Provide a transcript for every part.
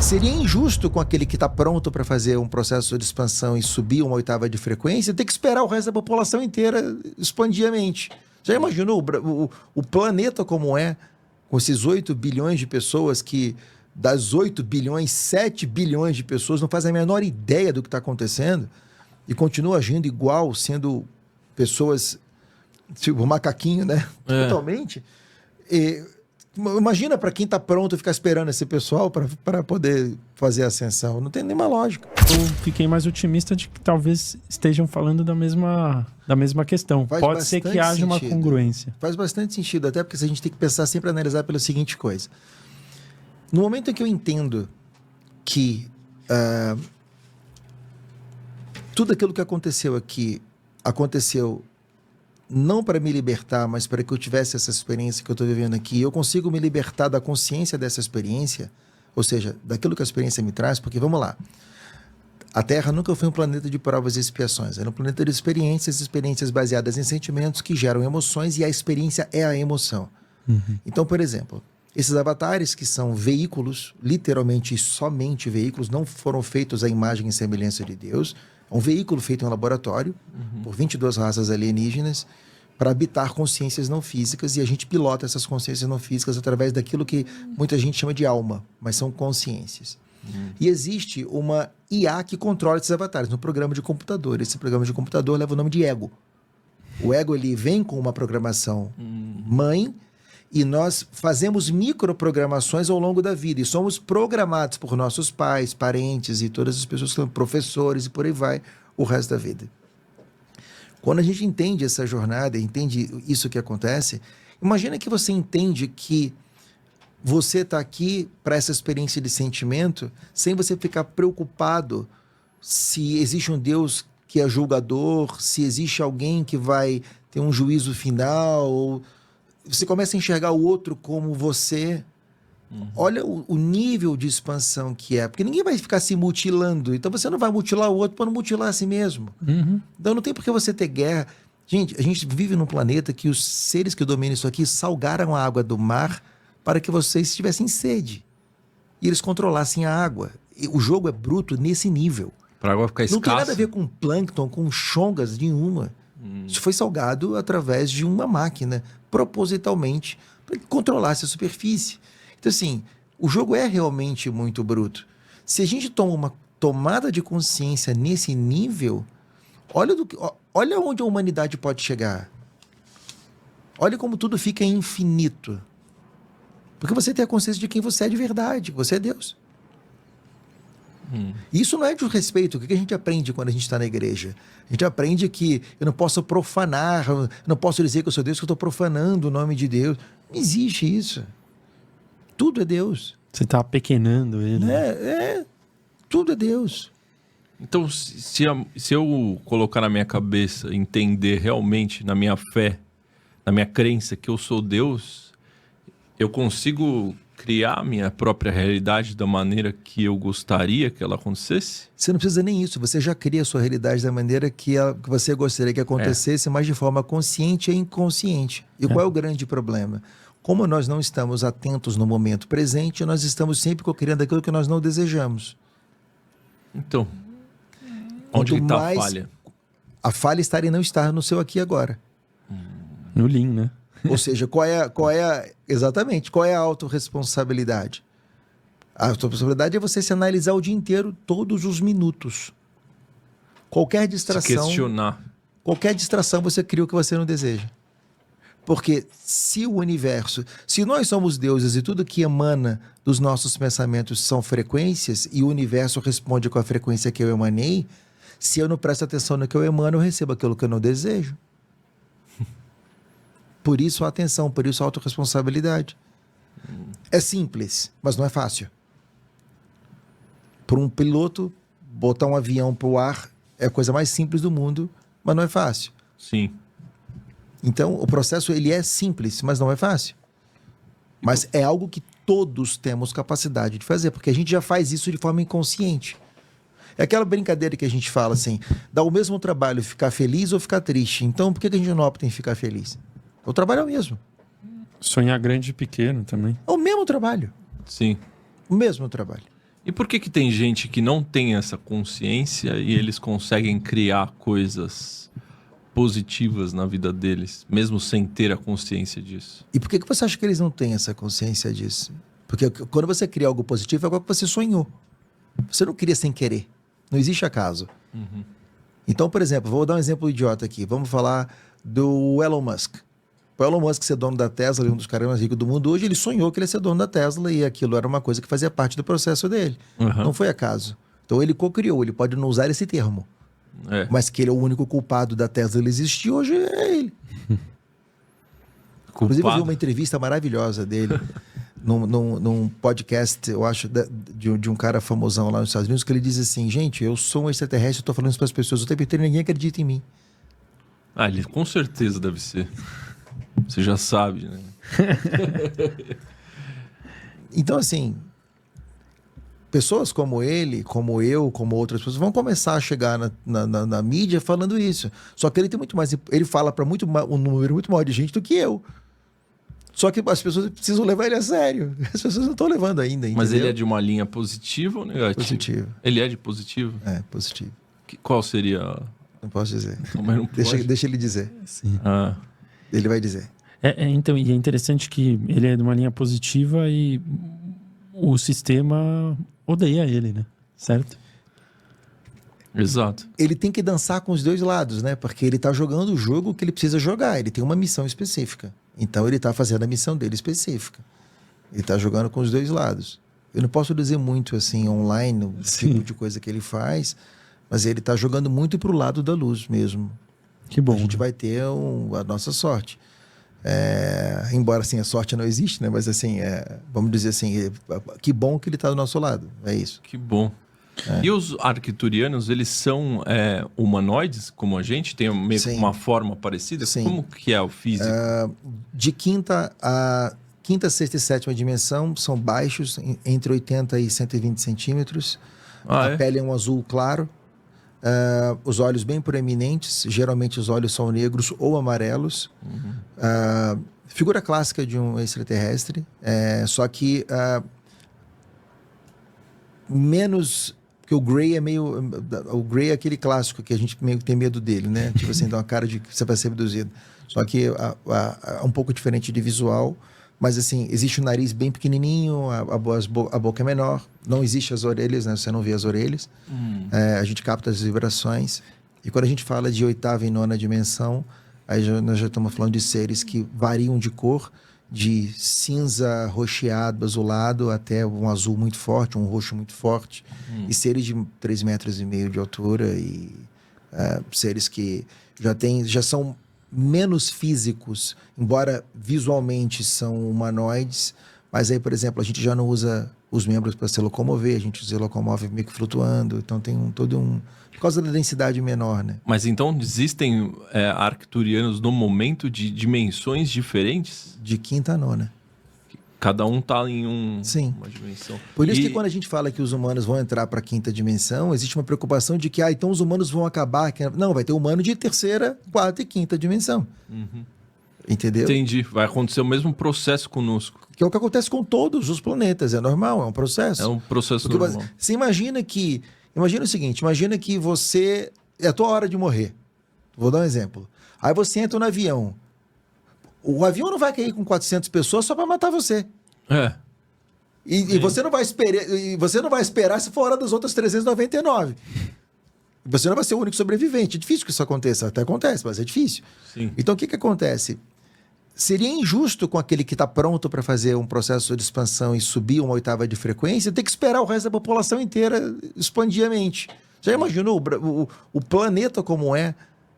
Seria injusto com aquele que está pronto para fazer um processo de expansão e subir uma oitava de frequência, ter que esperar o resto da população inteira expandir a mente. Já imaginou o planeta como é, com esses 8 bilhões de pessoas que, das 8 bilhões, 7 bilhões de pessoas não fazem a menor ideia do que está acontecendo e continuam agindo igual, sendo pessoas, tipo, macaquinho, né? Totalmente. Imagina para quem está pronto ficar esperando esse pessoal para poder fazer a ascensão. Não tem nenhuma lógica. Eu fiquei mais otimista de que talvez estejam falando da mesma questão. Pode ser que haja uma congruência. Faz bastante sentido, até porque a gente tem que pensar sempre, analisar pela seguinte coisa. No momento em que eu entendo que tudo aquilo que aconteceu aqui aconteceu não para me libertar, mas para que eu tivesse essa experiência que eu estou vivendo aqui, eu consigo me libertar da consciência dessa experiência, ou seja, daquilo que a experiência me traz, porque vamos lá, a Terra nunca foi um planeta de provas e expiações, era um planeta de experiências baseadas em sentimentos que geram emoções, e a experiência é a emoção. Então, por exemplo, esses avatares que são veículos, literalmente somente veículos, não foram feitos à imagem e semelhança de Deus. É um veículo feito em laboratório por 22 raças alienígenas para habitar consciências não físicas, e a gente pilota essas consciências não físicas através daquilo que muita gente chama de alma, mas são consciências. E existe uma IA que controla esses avatares no programa de computador. Esse programa de computador leva o nome de ego. O ego, ele vem com uma programação mãe, e nós fazemos microprogramações ao longo da vida, e somos programados por nossos pais, parentes e todas as pessoas que são professores e por aí vai o resto da vida. Quando a gente entende essa jornada, entende isso que acontece, imagina que você entende que você está aqui para essa experiência de sentimento sem você ficar preocupado se existe um Deus que é julgador, se existe alguém que vai ter um juízo final, ou você começa a enxergar o outro como você. Olha o nível de expansão que é. Porque ninguém vai ficar se mutilando. Então você não vai mutilar o outro para não mutilar a si mesmo. Então não tem por que você ter guerra. Gente, a gente vive num planeta que os seres que dominam isso aqui salgaram a água do mar para que vocês tivessem sede. E eles controlassem a água. E o jogo é bruto nesse nível. Para a água ficar escassa. Não tem nada a ver com plâncton, com chongas nenhuma. Isso foi salgado através de uma máquina, propositalmente, para que controlasse a superfície. Então, assim, o jogo é realmente muito bruto. Se a gente toma uma tomada de consciência nesse nível, olha onde a humanidade pode chegar. Olha como tudo fica infinito. Porque você tem a consciência de quem você é de verdade, você é Deus. Isso não é de respeito. O que a gente aprende quando a gente está na igreja? A gente aprende que eu não posso profanar, eu não posso dizer que eu sou Deus, que eu estou profanando o nome de Deus. Não existe isso. Tudo é Deus. Você está apequenando ele. Tudo é Deus. Então, se eu colocar na minha cabeça, entender realmente, na minha fé, na minha crença que eu sou Deus, eu consigo criar a minha própria realidade da maneira que eu gostaria que ela acontecesse? Você não precisa nem isso. Você já cria a sua realidade da maneira que você gostaria que acontecesse, mas de forma consciente e inconsciente. E qual é o grande problema? Como nós não estamos atentos no momento presente, nós estamos sempre criando aquilo que nós não desejamos. Então, onde está a falha? A falha está em não estar no seu aqui e agora. No Lean, né? Ou seja, exatamente, qual é a autorresponsabilidade? A autorresponsabilidade é você se analisar o dia inteiro, todos os minutos. Qualquer distração... Se questionar. Qualquer distração você cria o que você não deseja. Porque se nós somos deuses e tudo que emana dos nossos pensamentos são frequências, e o universo responde com a frequência que eu emanei, se eu não presto atenção no que eu emano, eu recebo aquilo que eu não desejo. Por isso a atenção, por isso a autorresponsabilidade. É simples, mas não é fácil. Para um piloto, botar um avião para o ar é a coisa mais simples do mundo, mas não é fácil. Sim. Então, o processo ele é simples, mas não é fácil. Mas é algo que todos temos capacidade de fazer, porque a gente já faz isso de forma inconsciente. É aquela brincadeira que a gente fala assim, dá o mesmo trabalho ficar feliz ou ficar triste. Então, por que a gente não opta em ficar feliz? O trabalho é o mesmo. Sonhar grande e pequeno também. É o mesmo trabalho. Sim. O mesmo trabalho. E por que tem gente que não tem essa consciência e eles conseguem criar coisas positivas na vida deles, mesmo sem ter a consciência disso? E por que você acha que eles não têm essa consciência disso? Porque quando você cria algo positivo, é algo que você sonhou. Você não cria sem querer. Não existe acaso. Uhum. Então, por exemplo, vou dar um exemplo idiota aqui. Vamos falar do Elon Musk. O Elon Musk ser dono da Tesla, um dos caras mais ricos do mundo hoje, ele sonhou que ele ia ser dono da Tesla e aquilo era uma coisa que fazia parte do processo dele. Uhum. Não foi acaso. Então ele co-criou, ele pode não usar esse termo. Mas que ele é o único culpado da Tesla ele existir hoje, é ele. Inclusive eu vi uma entrevista maravilhosa dele num podcast, eu acho, de um cara famosão lá nos Estados Unidos, que ele diz assim, gente, eu sou um extraterrestre, eu tô falando isso para as pessoas o tempo inteiro e ninguém acredita em mim. Ah, ele com certeza deve ser. Você já sabe, né? Então, assim, pessoas como ele, como eu, como outras pessoas, vão começar a chegar na mídia falando isso. Só que ele tem muito mais... Ele fala para um número muito maior de gente do que eu. Só que as pessoas precisam levar ele a sério. As pessoas não estão levando ainda, entendeu? Mas ele é de uma linha positiva ou negativa? Positivo. Ele é de positivo? É, positivo. Qual seria... Não posso dizer. Mas não pode. Deixa ele dizer. Sim. Ah. Ele vai dizer. Então, e é interessante que ele é de uma linha positiva e o sistema odeia ele, né? Certo? Exato. Ele tem que dançar com os dois lados, né? Porque ele tá jogando o jogo que ele precisa jogar. Ele tem uma missão específica. Então ele tá fazendo a missão dele específica. Ele tá jogando com os dois lados. Eu não posso dizer muito assim online, o tipo de coisa que ele faz, mas ele tá jogando muito pro lado da luz mesmo. Que bom. A gente vai ter a nossa sorte. Embora assim a sorte não existe, né? Mas assim, vamos dizer assim, que bom que ele está do nosso lado. É isso. Que bom. E os arcturianos, eles são humanoides, como a gente? Tem meio que uma forma parecida? Sim. Como que é o físico? De quinta, sexta e sétima dimensão, são baixos, entre 80 e 120 centímetros. A pele é um azul claro. Os olhos bem proeminentes, geralmente os olhos são negros ou amarelos. Uhum. Figura clássica de um extraterrestre, só que menos... Porque o Grey é meio... O Grey é aquele clássico que a gente meio que tem medo dele, né? Tipo assim, dá uma cara de que você vai ser abduzido. Só que é um pouco diferente de visual. Mas assim, existe o nariz bem pequenininho, a boca é menor. Não existe as orelhas, né? Você não vê as orelhas. A gente capta as vibrações. E quando a gente fala de oitava e nona dimensão, aí nós já estamos falando de seres que variam de cor, de cinza, roxeado, azulado, até um azul muito forte, um roxo muito forte. E seres de 3,5 metros de altura e seres que já são menos físicos, embora visualmente são humanoides, mas aí, por exemplo, a gente já não usa os membros para se locomover, a gente se locomove meio que flutuando, então tem por causa da densidade menor, né? Mas então existem arcturianos no momento de dimensões diferentes? De quinta a nona. Cada um tá em Sim. uma dimensão. Por isso que quando a gente fala que os humanos vão entrar para a quinta dimensão, existe uma preocupação de que, então os humanos vão acabar... Não, vai ter humano de terceira, quarta e quinta dimensão. Uhum. Entendeu? Entendi. Vai acontecer o mesmo processo conosco. Que é o que acontece com todos os planetas. É normal, é um processo. É um processo Porque normal. Você imagina o seguinte, imagina que você... É a tua hora de morrer. Vou dar um exemplo. Aí você entra no avião. O avião não vai cair com 400 pessoas só para matar você. E você não vai esperar se for a hora das outras 399. Você não vai ser o único sobrevivente. É difícil que isso aconteça. Até acontece, mas é difícil. Sim. Então, o que acontece? Seria injusto com aquele que está pronto para fazer um processo de expansão e subir uma oitava de frequência, ter que esperar o resto da população inteira expandir a mente. Já imaginou o planeta como é,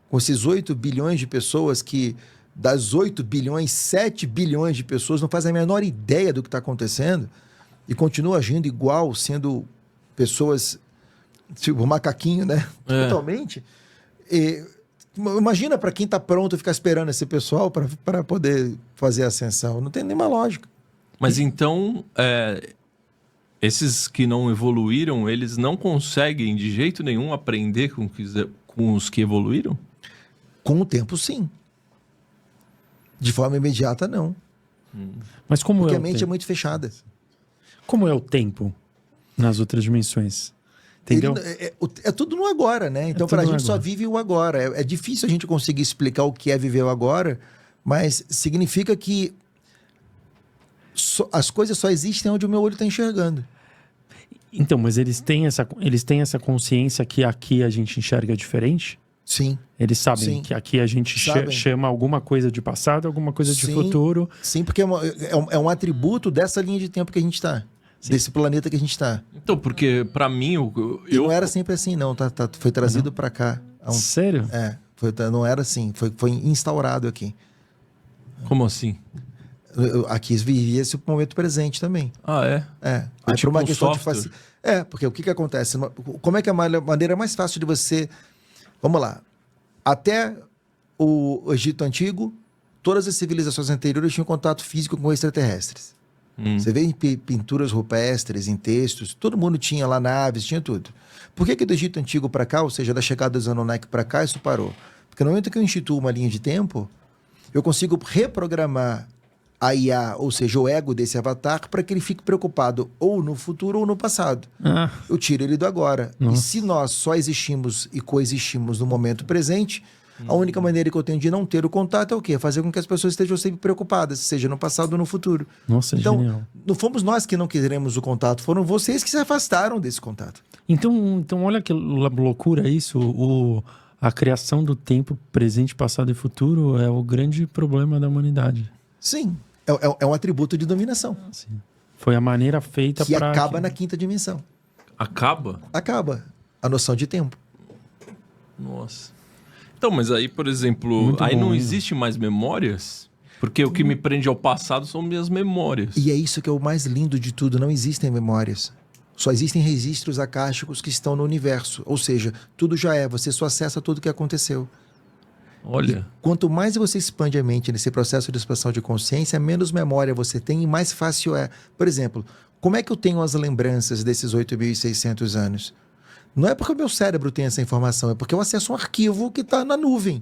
com esses 8 bilhões de pessoas que... Das 8 bilhões, 7 bilhões de pessoas não fazem a menor ideia do que está acontecendo e continuam agindo igual, sendo pessoas, tipo, macaquinho, né? Totalmente. Imagina para quem está pronto ficar esperando esse pessoal para poder fazer a ascensão. Não tem nenhuma lógica. Mas então, esses que não evoluíram, eles não conseguem de jeito nenhum aprender com os que evoluíram? Com o tempo, sim. De forma imediata, não. Mas como porque a mente é muito fechada. Como é o tempo? nas outras dimensões. Entendeu? É tudo no agora, né? Então, para a gente só vive o agora. É difícil a gente conseguir explicar o que é viver o agora, mas significa que as coisas só existem onde o meu olho está enxergando. Então, mas eles têm essa consciência que aqui a gente enxerga diferente? Sim. Eles sabem que aqui a gente chama alguma coisa de passado, alguma coisa de futuro. Sim, porque é um atributo dessa linha de tempo que a gente está. Desse planeta que a gente está. Então, porque para mim... E não era sempre assim, não. Foi trazido para cá. Sério? Não era assim. Foi instaurado aqui. Como assim? Aqui vivia-se o momento presente também. Ah, é? É. Aí, tipo por uma questão software. porque o que acontece? Como é que é a maneira mais fácil de você... Vamos lá. Até o Egito Antigo, todas as civilizações anteriores tinham contato físico com extraterrestres. Você vê em pinturas rupestres, em textos, todo mundo tinha lá naves, tinha tudo. Por que do Egito Antigo para cá, ou seja, da chegada dos Anunnaki para cá, isso parou? Porque no momento que eu instituo uma linha de tempo, eu consigo reprogramar a IA, ou seja, o ego desse avatar, para que ele fique preocupado ou no futuro ou no passado. Eu tiro ele do agora. Nossa. E se nós só existimos e coexistimos no momento presente, a única maneira que eu tenho de não ter o contato é o quê? Fazer com que as pessoas estejam sempre preocupadas, seja no passado ou no futuro. Nossa, então, genial. não fomos nós que não queremos o contato, foram vocês que se afastaram desse contato. Então olha que loucura isso. A criação do tempo presente, passado e futuro é o grande problema da humanidade. Sim, é um atributo de dominação. Sim. Foi a maneira feita que para... acaba na quinta dimensão. Acaba? Acaba a noção de tempo. Nossa. Então, mas aí, por exemplo, Muito aí bom, não hein? existe mais memórias? Porque o que me prende ao passado são minhas memórias. E é isso que é o mais lindo de tudo, não existem memórias. Só existem registros acásticos que estão no universo. Ou seja, tudo já é, você só acessa tudo que aconteceu. Olha. Quanto mais você expande a mente nesse processo de expansão de consciência, menos memória você tem e mais fácil é. Por exemplo, como é que eu tenho as lembranças desses 8.600 anos? Não é porque o meu cérebro tem essa informação, é porque eu acesso um arquivo que está na nuvem.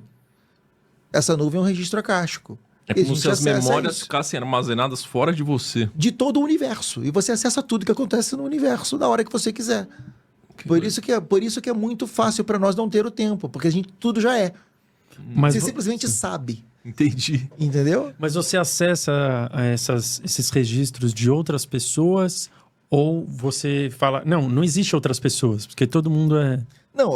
Essa nuvem é um registro acástico. É como se as memórias ficassem armazenadas fora de você. De todo o universo. E você acessa tudo que acontece no universo na hora que você quiser. Por isso que é muito fácil para nós não ter o tempo, porque a gente tudo já é. Mas você simplesmente sabe. Entendi. Entendeu? Mas você acessa esses registros de outras pessoas ou você fala... Não existe outras pessoas, porque todo mundo é... Não,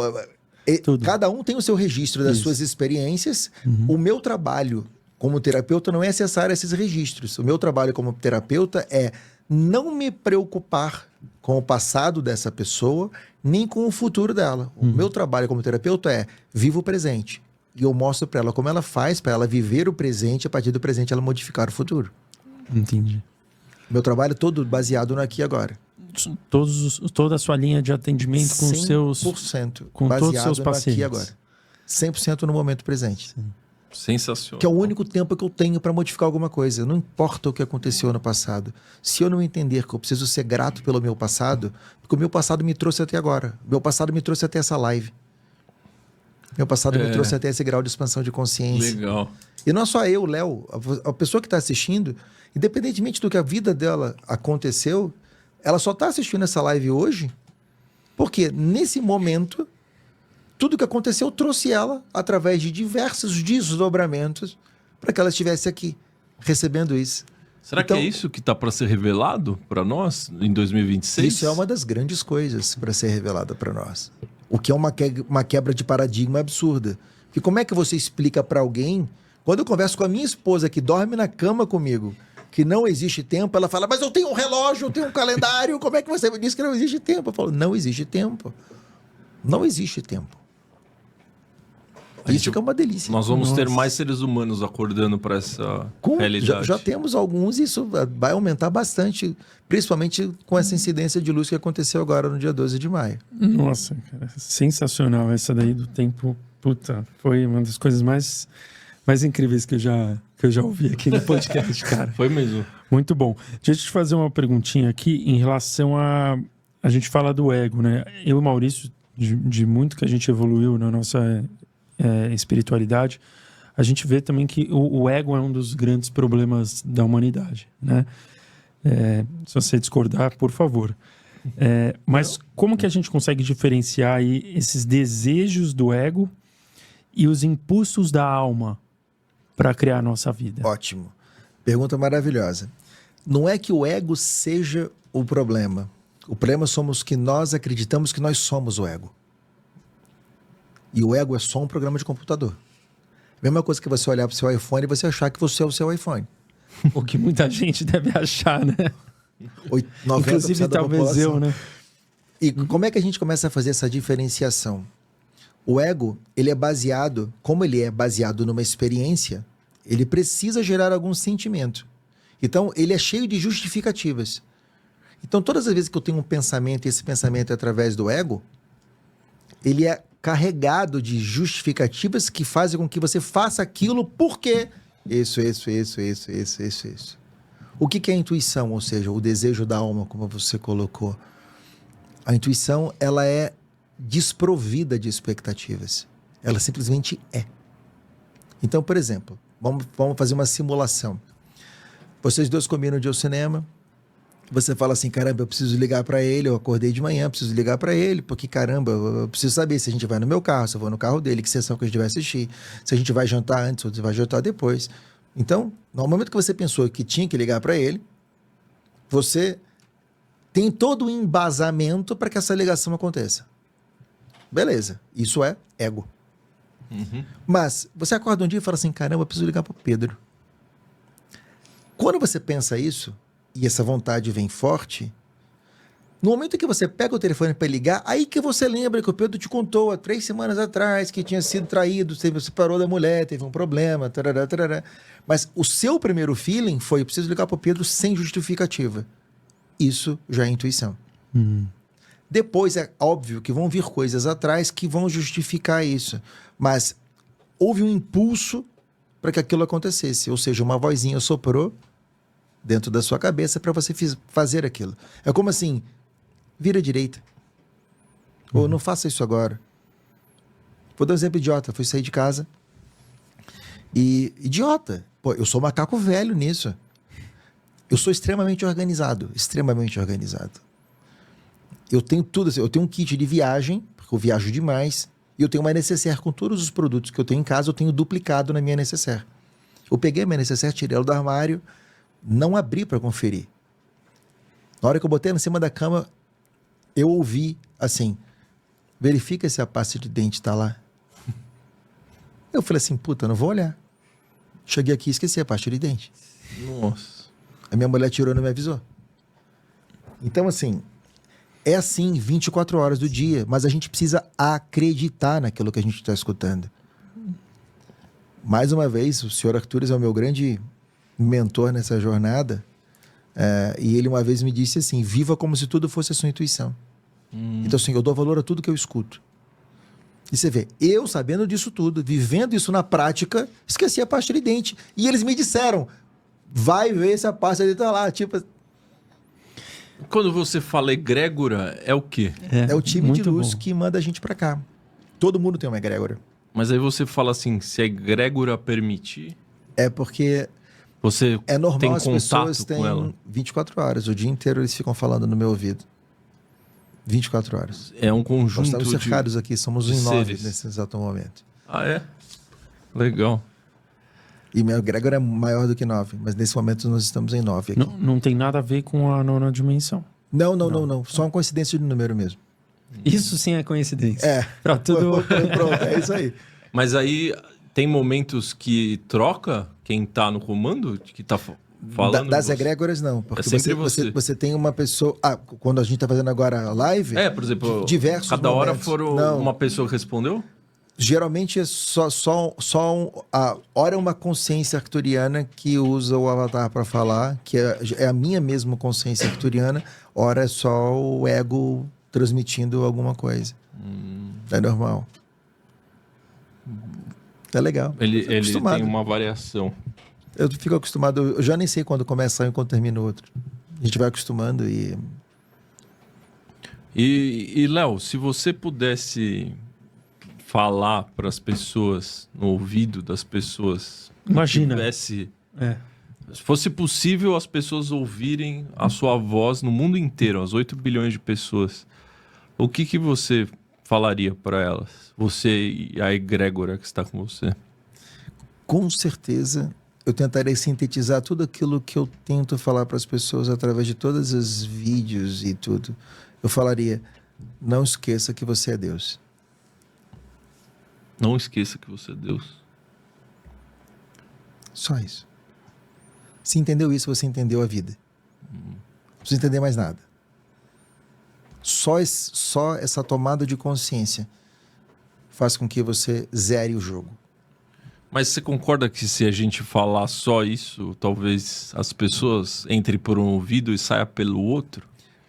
Tudo. cada um tem o seu registro das suas experiências. O meu trabalho como terapeuta não é acessar esses registros. O meu trabalho como terapeuta é não me preocupar com o passado dessa pessoa, nem com o futuro dela. O meu trabalho como terapeuta é viva o presente. E eu mostro para ela como ela faz para ela viver o presente, a partir do presente ela modificar o futuro. Entendi. Meu trabalho é todo baseado no aqui e agora. Toda a sua linha de atendimento com os seus... 100% com baseado todos os seus no pacientes. aqui e agora. 100% no momento presente. Sim. Sensacional. Que é o único tempo que eu tenho para modificar alguma coisa. Não importa o que aconteceu no passado. Se eu não entender que eu preciso ser grato pelo meu passado, porque o meu passado me trouxe até agora. O meu passado me trouxe até essa live. Meu passado me trouxe até esse grau de expansão de consciência. Legal. E não só eu, Léo, a pessoa que está assistindo, independentemente do que a vida dela aconteceu, ela só está assistindo essa live hoje porque, nesse momento, tudo que aconteceu trouxe ela através de diversos desdobramentos para que ela estivesse aqui, recebendo isso. Será que é isso que está para ser revelado para nós em 2026? Isso é uma das grandes coisas para ser revelada para nós. O que é uma quebra de paradigma absurda. Porque como é que você explica para alguém... Quando eu converso com a minha esposa, que dorme na cama comigo, que não existe tempo, ela fala, mas eu tenho um relógio, eu tenho um calendário, como é que você me disse que não existe tempo? Eu falo, não existe tempo. Não existe tempo. Isso que é uma delícia. Nós vamos ter mais seres humanos acordando para essa realidade. Já temos alguns e isso vai aumentar bastante, principalmente com essa incidência de luz que aconteceu agora no dia 12 de maio. Nossa, cara, sensacional essa daí do tempo. Puta, foi uma das coisas mais incríveis que eu já ouvi aqui no podcast, cara. Foi mesmo. Muito bom. Deixa eu te fazer uma perguntinha aqui em relação a gente fala do ego, né? Eu e o Maurício, de muito que a gente evoluiu na nossa espiritualidade, a gente vê também que o ego é um dos grandes problemas da humanidade, né? Se você discordar, por favor. Mas como que a gente consegue diferenciar aí esses desejos do ego e os impulsos da alma para criar a nossa vida? Ótimo. Pergunta maravilhosa. Não é que o ego seja o problema. O problema somos que nós acreditamos que nós somos o ego. E o ego é só um programa de computador. Mesma coisa que você olhar para o seu iPhone e você achar que você é o seu iPhone. O que muita gente deve achar, né? 90% Inclusive, da talvez população. eu, né? E como é que a gente começa a fazer essa diferenciação? O ego, ele é baseado, como ele é baseado numa experiência, ele precisa gerar algum sentimento. Então, ele é cheio de justificativas. Então, todas as vezes que eu tenho um pensamento e esse pensamento é através do ego, ele é carregado de justificativas que fazem com que você faça aquilo porque isso. O que é a intuição, ou seja, o desejo da alma, como você colocou? A intuição, ela é desprovida de expectativas. Ela simplesmente é. Então, por exemplo, vamos fazer uma simulação. Vocês dois combinam de ir ao cinema. Você fala assim, caramba, eu preciso ligar para ele, eu acordei de manhã, preciso ligar para ele, porque caramba, eu preciso saber se a gente vai no meu carro, se eu vou no carro dele, que sessão que a gente vai assistir, se a gente vai jantar antes ou se vai jantar depois. Então, no momento que você pensou que tinha que ligar para ele, você tem todo o embasamento para que essa ligação aconteça. Beleza, isso é ego. Uhum. Mas você acorda um dia e fala assim, caramba, eu preciso ligar para o Pedro. Quando você pensa isso, e essa vontade vem forte, no momento que você pega o telefone para ligar, aí que você lembra que o Pedro te contou há 3 semanas atrás que tinha sido traído, se separou da mulher, teve um problema, tarará, tarará. Mas o seu primeiro feeling foi, eu preciso ligar para o Pedro sem justificativa. Isso já é intuição. Depois é óbvio que vão vir coisas atrás que vão justificar isso. Mas houve um impulso para que aquilo acontecesse. Ou seja, uma vozinha soprou dentro da sua cabeça para você fazer aquilo. É como assim, vira à direita. Ou não faça isso agora. Vou dar um exemplo idiota. Fui sair de casa e, idiota, pô, eu sou macaco velho nisso. Eu sou extremamente organizado. Extremamente organizado. Eu tenho tudo assim, eu tenho um kit de viagem, porque eu viajo demais, e eu tenho uma necessaire com todos os produtos que eu tenho em casa, eu tenho duplicado na minha necessaire. Eu peguei a minha necessaire, tirei ela do armário, não abri para conferir. Na hora que eu botei ela em cima da cama, eu ouvi assim, verifica se a pasta de dente está lá. Eu falei assim, puta, não vou olhar. Cheguei aqui e esqueci a pasta de dente. Nossa. A minha mulher tirou e não me avisou. Então, assim, é assim 24 horas do dia, mas a gente precisa acreditar naquilo que a gente está escutando. Mais uma vez, o senhor Artures é o meu grande mentor nessa jornada, e ele uma vez me disse assim, viva como se tudo fosse a sua intuição. Então assim, eu dou valor a tudo que eu escuto. E você vê, eu sabendo disso tudo, vivendo isso na prática, esqueci a pasta de dente. E eles me disseram, vai ver se a pasta de dente tá lá, tipo... Quando você fala egrégora, é o quê? É o time de muito luz bom. que manda a gente pra cá. Todo mundo tem uma egrégora. Mas aí você fala assim, se a egrégora permitir, É porque você é normal, tem as pessoas contato com ela? têm 24 horas. O dia inteiro eles ficam falando no meu ouvido. 24 horas. É um Nós conjunto estamos de... cercados aqui, somos de em 9 seres. nesse exato momento. Ah, é? Legal. E minha egrégora é maior do que 9, mas nesse momento nós estamos em 9 aqui. Não tem nada a ver com a nona dimensão. Não. Só uma coincidência de número mesmo. Isso sim é coincidência. É. Pra tudo... Pronto, é isso aí. Mas aí tem momentos que troca quem tá no comando, que tá falando? Das você? egrégoras, não. Porque É sempre você tem uma pessoa... quando a gente está fazendo agora a live... Por exemplo, diversos cada hora momentos. foram Não. uma pessoa que respondeu? Geralmente é ora é uma consciência arcturiana que usa o avatar para falar, que é a minha mesma consciência arcturiana, ora é só o ego transmitindo alguma coisa. É normal. É legal. Ele acostumado. tem uma variação. Eu fico acostumado, eu já nem sei quando começa um e quando termina o outro. A gente vai acostumando e... E Léo, se você pudesse falar para as pessoas, no ouvido das pessoas, Imagina. tivesse Se fosse possível as pessoas ouvirem a sua voz no mundo inteiro, as 8 bilhões de pessoas, o que você falaria para elas? Você e a egrégora que está com você. Com certeza, eu tentarei sintetizar tudo aquilo que eu tento falar para as pessoas através de todos os vídeos e tudo. Eu falaria, não esqueça que você é Deus. Não esqueça que você é Deus. Só isso. Se entendeu isso, você entendeu a vida. Não precisa entender mais nada. Só essa tomada de consciência faz com que você zere o jogo. Mas você concorda que se a gente falar só isso, talvez as pessoas entrem por um ouvido e saiam pelo outro?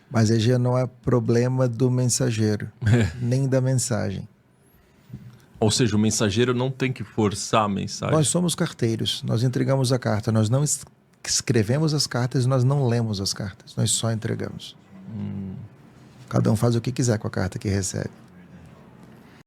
Mas aí já não é problema do mensageiro, nem da mensagem. Ou seja, o mensageiro não tem que forçar a mensagem. Nós somos carteiros, nós entregamos a carta, nós não escrevemos as cartas, nós não lemos as cartas, nós só entregamos. Cada um faz o que quiser com a carta que recebe.